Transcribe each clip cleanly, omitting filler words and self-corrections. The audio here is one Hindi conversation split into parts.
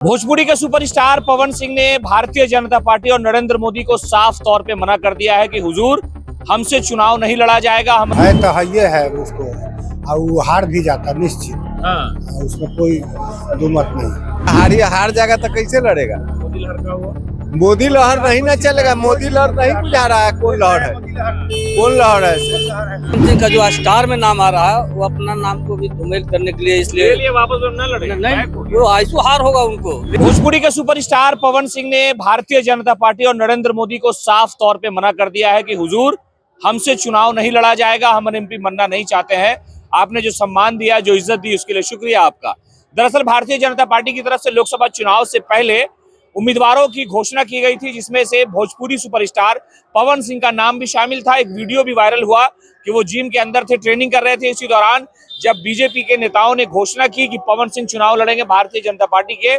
भोजपुरी के सुपरस्टार पवन सिंह ने भारतीय जनता पार्टी और नरेंद्र मोदी को साफ तौर पे मना कर दिया है कि हुजूर हमसे चुनाव नहीं लड़ा जाएगा। हम है तो ये है उसको, और वो हार भी जाता निश्चित। उसमें कोई दो मत नहीं। हार जाएगा तो कैसे लड़ेगा? मोदी लहर का हुआ, मोदी लहर नहीं ना चलेगा। मोदी लहर नहीं बुझा रहा है कौन लहर है, कौन लहर है। जिनका जो स्टार में नाम आ रहा है वो अपना नाम को भी धूमिल करने के लिए इसलिए वापस न लड़े नहीं, वो आयसो हार होगा उनको। भोजपुरी के सुपरस्टार पवन सिंह ने भारतीय जनता पार्टी और नरेंद्र मोदी को साफ तौर पे मना कर दिया है कि हुजूर हमसे चुनाव नहीं लड़ा जाएगा, हम एमपी बनना नहीं चाहते हैं। आपने जो सम्मान दिया, जो इज्जत दी, उसके लिए शुक्रिया आपका। दरअसल भारतीय जनता पार्टी की तरफ से लोकसभा चुनाव से पहले उम्मीदवारों की घोषणा की गई थी, जिसमें से भोजपुरी सुपरस्टार पवन सिंह का नाम भी शामिल था। एक वीडियो भी वायरल हुआ कि वो जिम के अंदर थे, ट्रेनिंग कर रहे थे। इसी दौरान जब बीजेपी के नेताओं ने घोषणा की कि पवन सिंह चुनाव लड़ेंगे भारतीय जनता पार्टी के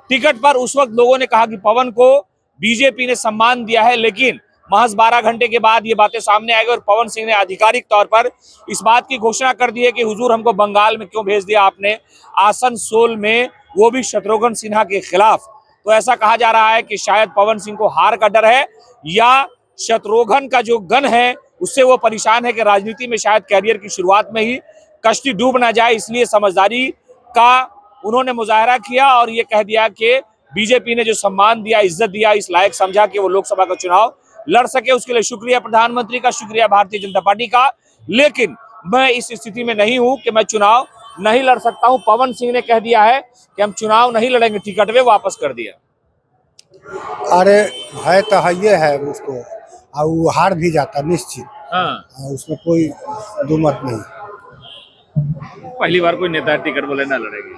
टिकट पर, उस वक्त लोगों ने कहा कि पवन को बीजेपी ने सम्मान दिया है। लेकिन महज 12 घंटे के बाद ये बातें सामने आई और पवन सिंह ने आधिकारिक तौर पर इस बात की घोषणा कर दी है कि हुजूर हमको बंगाल में क्यों भेज दिया आपने, आसनसोल में, वो भी शत्रुघ्न सिन्हा के खिलाफ। तो ऐसा कहा जा रहा है कि शायद पवन सिंह को हार का डर है या शत्रुघ्न का जो गन है उससे वो परेशान है कि राजनीति में शायद कैरियर की शुरुआत में ही कश्ती डूब ना जाए। इसलिए समझदारी का उन्होंने मुजाहरा किया और ये कह दिया कि बीजेपी ने जो सम्मान दिया, इज्जत दिया, इस लायक समझा कि वो लोकसभा का चुनाव लड़ सके। उसके लिए शुक्रिया प्रधानमंत्री का, शुक्रिया भारतीय जनता पार्टी का। लेकिन मैं इस स्थिति में नहीं हूं कि मैं चुनाव नहीं लड़ सकता हूं। पवन सिंह ने कह दिया है कि हम चुनाव नहीं लड़ेंगे, टिकट वे वापस कर दिया। अरे है तो ये है उसको, और वो हार भी जाता निश्चित। उसमें कोई दो मत नहीं। पहली बार कोई नेता टिकट बोले ना लड़ेगी।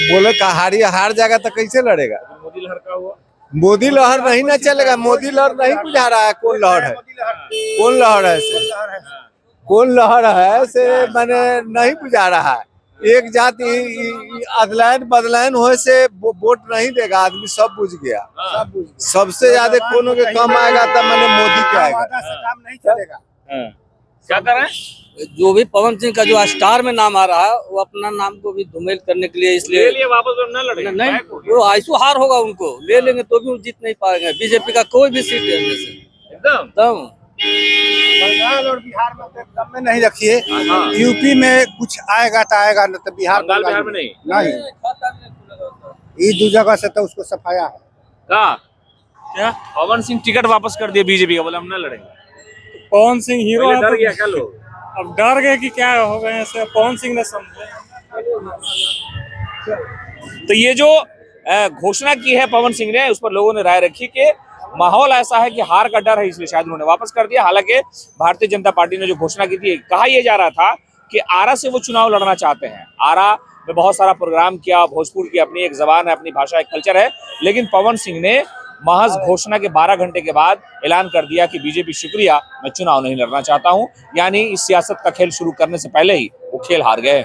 बोले का हार जाएगा तो कैसे लड़ेगा? मोदी लहर का हुआ, मोदी लहर नहीं ना चलेगा। मोदी लहर नहीं बुझा रहा है कौन लहर है, कौन लहर है से, कौन लहर है से मैंने नहीं बुझा रहा है। एक जाति अदलैन बदलैन हो से वोट नहीं देगा आदमी, सब बुझ गया। सबसे ज्यादा कोनो के कम आएगा तो मैंने मोदी के आएगा। काम नहीं चलेगा। क्या कर रहे हैं? जो भी पवन सिंह का जो स्टार में नाम आ रहा है वो अपना नाम को भी धूमिल करने के लिए इसलिए वापस न लड़े नहीं, वो आयसो हार होगा उनको। ले लेंगे तो भी वो जीत नहीं पाएंगे। बीजेपी का कोई भी सीट है एकदम बंगाल और बिहार में तो कम में नहीं रखिए। यूपी में कुछ आएगा तो आएगा, न तो बिहार में नहीं। ये दो जगह से तो उसको सफाया है। क्या पवन सिंह टिकट वापस कर दिया बीजेपी का, बोले हम न लड़ेंगे। पवन सिंह हीरो है, डर गया क्या लोग? अब डर गए कि क्या हो गए ऐसे। पवन सिंह ने समझे। तो ये जो घोषणा की है पवन सिंह ने, उस पर लोगों ने राय रखी कि माहौल ऐसा है कि हार का डर है, इसलिए शायद उन्होंने वापस कर दिया। हालांकि भारतीय जनता पार्टी ने जो घोषणा की थी, कहा यह जा रहा था कि आरा से वो चुनाव लड़ना चाहते हैं। आरा में बहुत सारा प्रोग्राम किया, भोजपुर की अपनी एक जबान है, अपनी भाषा, एक कल्चर है। लेकिन पवन सिंह ने महज घोषणा के 12 घंटे के बाद ऐलान कर दिया कि बीजेपी शुक्रिया, मैं चुनाव नहीं लड़ना चाहता हूं। यानी इस सियासत का खेल शुरू करने से पहले ही वो खेल हार गए।